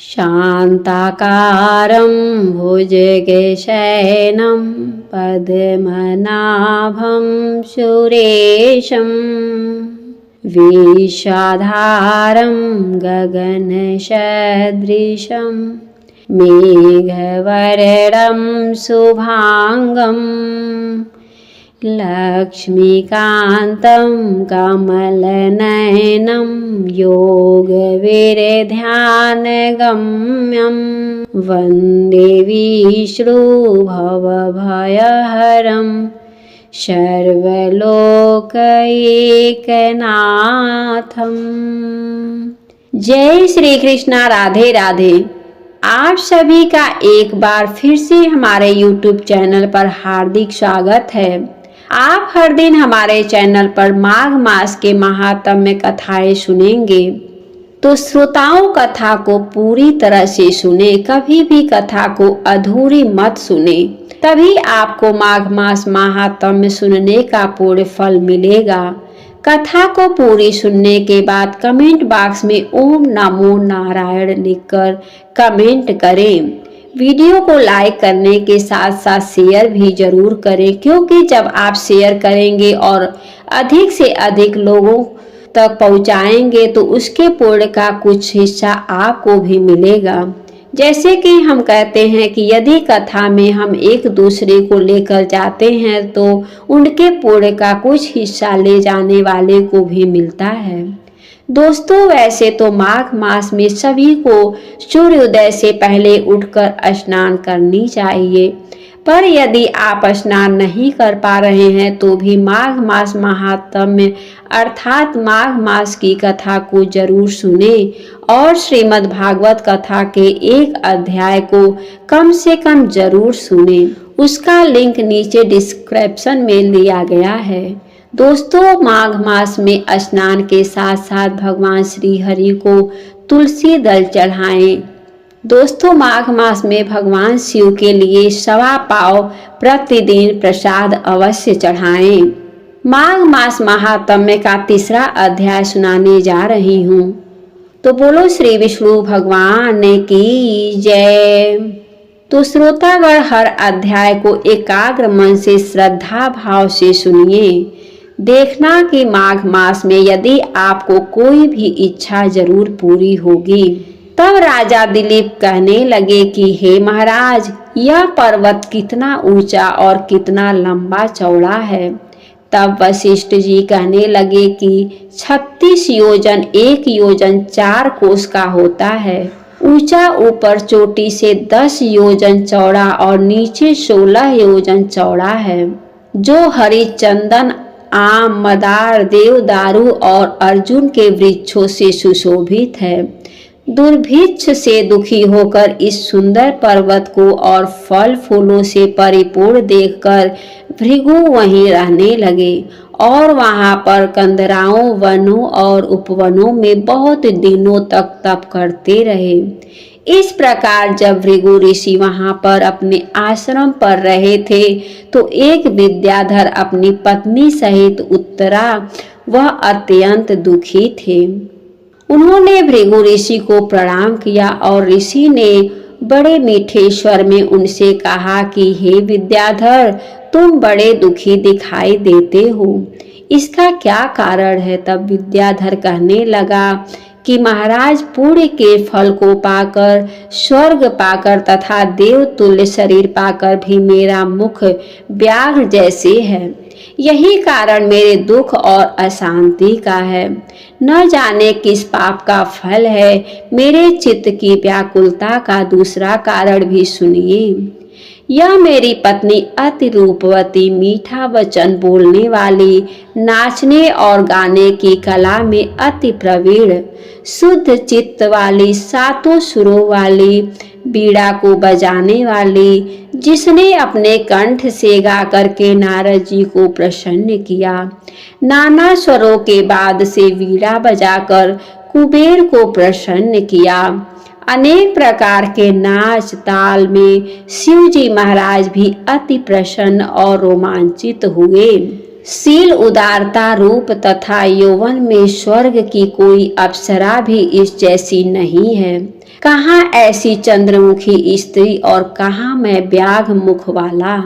शान्ताकारं भुजगशयनं पद्मनाभं सुरेशं विश्वाधारं गगनसदृशं मेघवर्णं शुभांगं लक्ष्मीकान्तं कमलनयनं योगवीरध्यानगम्यं वन्दे विष्णुभवभयहरं सर्वलोकैकनाथं। जय श्री कृष्णा। राधे राधे। आप सभी का एक बार फिर से हमारे YouTube चैनल पर हार्दिक स्वागत है। आप हर दिन हमारे चैनल पर माघ मास के महात्म्य कथाएं सुनेंगे, तो श्रोताओं कथा को पूरी तरह से सुने, कभी भी कथा को अधूरी मत सुने, तभी आपको माघ मास महात्म्य सुनने का पूर्ण फल मिलेगा। कथा को पूरी सुनने के बाद कमेंट बॉक्स में ओम नमो नारायण लिखकर कमेंट करें। वीडियो को लाइक करने के साथ साथ शेयर भी जरूर करें, क्योंकि जब आप शेयर करेंगे और अधिक से अधिक लोगों तक पहुंचाएंगे तो उसके पुण्य का कुछ हिस्सा आपको भी मिलेगा। जैसे कि हम कहते हैं कि यदि कथा में हम एक दूसरे को लेकर जाते हैं तो उनके पुण्य का कुछ हिस्सा ले जाने वाले को भी मिलता है। दोस्तों, वैसे तो माघ मास में सभी को सूर्योदय से पहले उठकर स्नान करनी चाहिए, पर यदि आप स्नान नहीं कर पा रहे हैं तो भी माघ मास महात्म्य अर्थात माघ मास की कथा को जरूर सुने और श्रीमद् भागवत कथा के एक अध्याय को कम से कम जरूर सुने। उसका लिंक नीचे डिस्क्रिप्शन में दिया गया है। दोस्तों, माघ मास में स्नान के साथ साथ भगवान श्री हरि को तुलसी दल चढ़ाएं। दोस्तों, माघ मास में भगवान शिव के लिए 1.25 पाव प्रतिदिन प्रसाद अवश्य चढ़ाएं। माघ मास महात्म्य का तीसरा अध्याय सुनाने जा रही हूँ, तो बोलो श्री विष्णु भगवान की जय। तो श्रोतागण हर अध्याय को एकाग्र मन से श्रद्धा भाव से सुनिए। देखना कि माघ मास में यदि आपको कोई भी इच्छा जरूर पूरी होगी। तब राजा दिलीप कहने लगे कि हे महाराज, यह पर्वत कितना ऊंचा और कितना लंबा चौड़ा है। तब वशिष्ठ जी कहने लगे कि 36 योजन 1 योजन 4 कोस का होता है। ऊंचा ऊपर चोटी से 10 योजन चौड़ा और नीचे 16 योजन चौड़ा है, जो हरिचंदन, आम, मदार, देवदारू और अर्जुन के वृक्षों से सुशोभित है। दुर्भिक्ष से दुखी होकर इस सुंदर पर्वत को और फल फूलों से परिपूर्ण देखकर भृगु वहीं रहने लगे और वहां पर कंदराओं, वनों और उपवनों में बहुत दिनों तक तप करते रहे। इस प्रकार जब भृगु ऋषि वहां पर अपने आश्रम पर रहे थे तो एक विद्याधर अपनी पत्नी सहित उतरा। वह अत्यंत दुखी थे। उन्होंने भृगु ऋषि को प्रणाम किया और ऋषि ने बड़े मीठे स्वर में उनसे कहा कि हे विद्याधर, तुम बड़े दुखी दिखाई देते हो, इसका क्या कारण है। तब विद्याधर कहने लगा कि महाराज, पुण्य के फल को पाकर, स्वर्ग पाकर तथा देवतुल्य शरीर पाकर भी मेरा मुख व्याघ्र जैसे है। यही कारण मेरे दुख और अशांति का है। न जाने किस पाप का फल है। मेरे चित्त की व्याकुलता का दूसरा कारण भी सुनिए। यह मेरी पत्नी अति रूपवती, मीठा वचन बोलने वाली, नाचने और गाने की कला में अति प्रवीण, शुद्ध चित्त वाली, 7 सुरों वाली, बीड़ा को बजाने वाली, जिसने अपने कंठ से गा करके नारद जी को प्रसन्न किया। नाना स्वरों के बाद से बीड़ा बजाकर कुबेर को प्रसन्न किया। अनेक प्रकार के नाच ताल में शिव जी महाराज भी अति प्रसन्न और रोमांचित हुए। शील, उदारता, रूप तथा यौवन में स्वर्ग की कोई अप्सरा भी इस जैसी नहीं है। कहाँ ऐसी चंद्रमुखी स्त्री और कहाँ मैं व्याघ मुख वाला।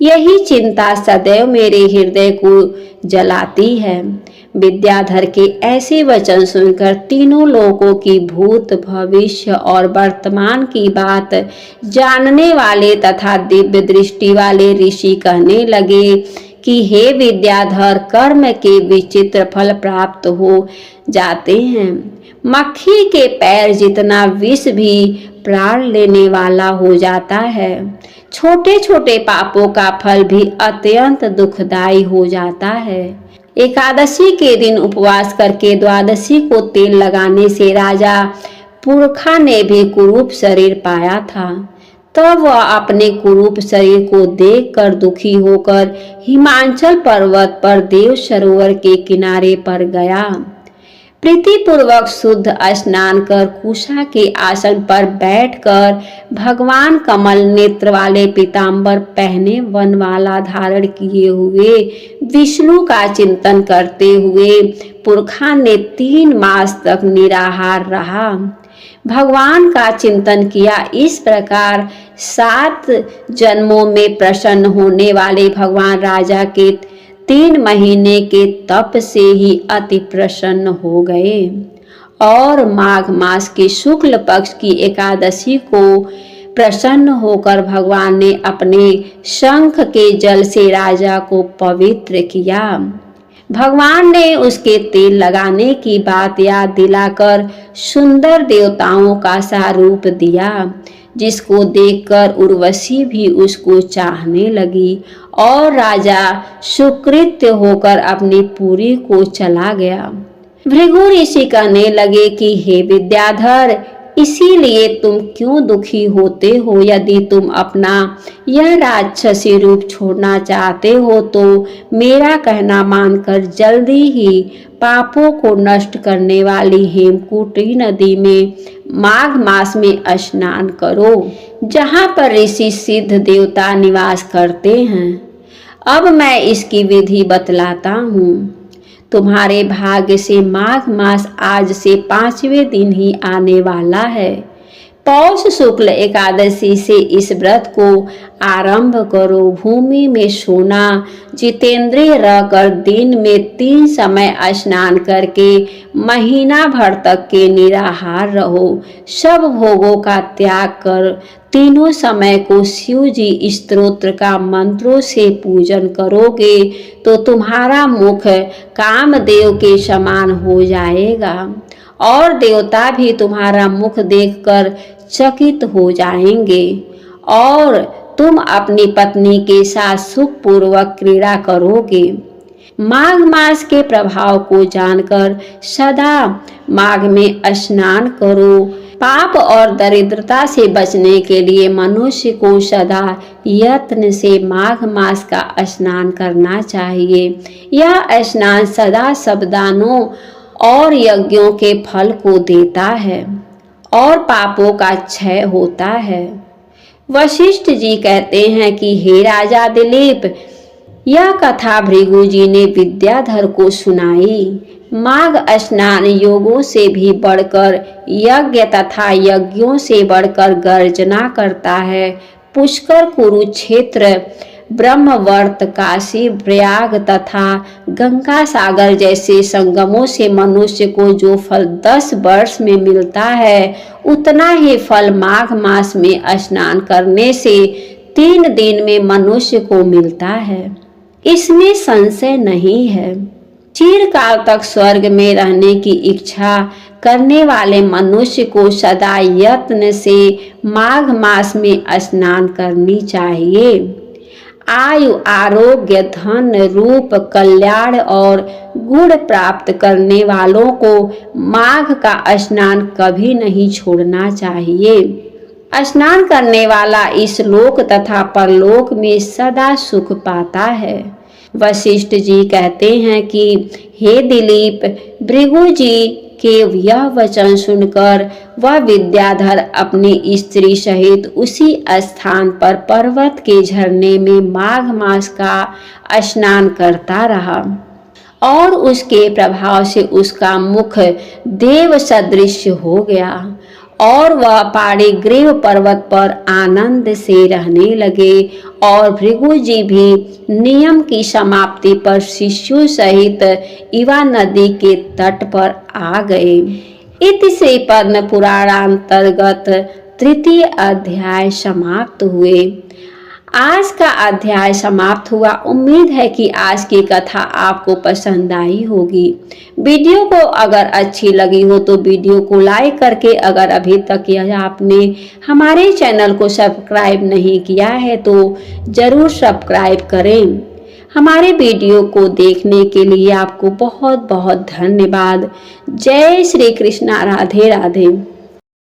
यही चिंता सदैव मेरे हृदय को जलाती है। विद्याधर के ऐसे वचन सुनकर तीनों लोगों की भूत, भविष्य और वर्तमान की बात जानने वाले तथा दिव्य दृष्टि वाले ऋषि कहने लगे कि हे विद्याधर, कर्म के विचित्र फल प्राप्त हो जाते हैं। मक्खी के पैर जितना विष भी प्राण लेने वाला हो जाता है। छोटे छोटे पापों का फल भी अत्यंत दुखदायी हो जाता है। एकादशी के दिन उपवास करके द्वादशी को तेल लगाने से राजा पुरखा ने भी कुरूप शरीर पाया था। तब वह अपने कुरूप शरीर को देखकर दुखी होकर हिमाचल पर्वत पर देव सरोवर के किनारे पर गया। प्रीतिपूर्वक शुद्ध स्नान कर कुशा के आसन पर बैठकर भगवान कमल नेत्र वाले पीताम्बर पहने वनमाला धारण किए हुए विष्णु का चिंतन करते हुए पुरखा ने 3 मास तक निराहार रहा। भगवान का चिंतन किया। इस प्रकार 7 जन्मों में प्रसन्न होने वाले भगवान राजा के 3 महीने के तप से ही अति प्रसन्न हो गए और माघ मास के शुक्ल पक्ष की एकादशी को प्रसन्न होकर भगवान ने अपने शंख के जल से राजा को पवित्र किया। भगवान ने उसके तेल लगाने की बात याद दिलाकर सुंदर देवताओं का सा रूप दिया, जिसको देखकर उर्वशी भी उसको चाहने लगी और राजा सुकृत्य होकर अपनी पुरी को चला गया। भृगु ऋषि कहने लगे कि हे विद्याधर, इसीलिए तुम क्यों दुखी होते हो? यदि तुम अपना यह राक्षसी रूप छोड़ना चाहते हो तो मेरा कहना मानकर जल्दी ही पापों को नष्ट करने वाली हेमकूटी नदी में माघ मास में स्नान करो, जहाँ पर ऋषि सिद्ध देवता निवास करते हैं। अब मैं इसकी विधि बतलाता हूँ। तुम्हारे भाग्य से माघ मास आज से 5वें दिन ही आने वाला है। पौष शुक्ल एकादशी से इस व्रत को आरंभ करो। भूमि में सोना, जितेंद्रिय रहकर दिन में 3 समय स्नान करके महीना भर तक के निराहार रहो। सब भोगों का त्याग कर तीनों समय को शिव जी स्तोत्र का मंत्रों से पूजन करोगे तो तुम्हारा मुख कामदेव के समान हो जाएगा और देवता भी तुम्हारा मुख देखकर चकित हो जाएंगे और तुम अपनी पत्नी के साथ सुखपूर्वक क्रीड़ा करोगे। माघ मास के प्रभाव को जानकर सदा माघ में स्नान करो। पाप और दरिद्रता से बचने के लिए मनुष्य को सदा यत्न से माघ मास का स्नान करना चाहिए। यह स्नान सदा सब दानों और यज्ञों के फल को देता है और पापों का क्षय होता है। वशिष्ठ जी कहते हैं कि हे राजा दिलीप, यह कथा भृगु जी ने विद्याधर को सुनाई। माघ स्नान योगों से भी बढ़कर यज्ञ तथा यज्ञों से बढ़कर गर्जना करता है। पुष्कर, कुरुक्षेत्र, ब्रह्मवर्त, काशी, प्रयाग तथा गंगा सागर जैसे संगमों से मनुष्य को जो फल 10 वर्ष में मिलता है, उतना ही फल माघ मास में स्नान करने से 3 दिन में मनुष्य को मिलता है। इसमें संशय नहीं है। चिरकाल तक स्वर्ग में रहने की इच्छा करने वाले मनुष्य को सदा यत्न से माघ मास में स्नान करनी चाहिए। आयु, आरोग्य, धन, रूप, कल्याण और गुण प्राप्त करने वालों को माघ का स्नान कभी नहीं छोड़ना चाहिए। स्नान करने वाला इस लोक तथा परलोक में सदा सुख पाता है। वशिष्ठ जी कहते हैं कि हे दिलीप, भृगु जी केव यह वचन सुनकर वह विद्याधर अपनी स्त्री सहित उसी स्थान पर पर्वत के झरने में माघ मास का स्नान करता रहा और उसके प्रभाव से उसका मुख देव सदृश हो गया और वह पहाड़ी ग्रीव पर्वत पर आनंद से रहने लगे और भृगु जी भी नियम की समाप्ति पर शिष्यों सहित इवा नदी के तट पर आ गए। इति से पद्म पुराणांतर्गत तृतीय अध्याय समाप्त हुए। आज का अध्याय समाप्त हुआ। उम्मीद है कि आज की कथा आपको पसंद आई होगी। वीडियो को अगर अच्छी लगी हो तो वीडियो को लाइक करके, अगर अभी तक यह आपने हमारे चैनल को सब्सक्राइब नहीं किया है तो जरूर सब्सक्राइब करें। हमारे वीडियो को देखने के लिए आपको बहुत बहुत धन्यवाद। जय श्री कृष्णा। राधे राधे।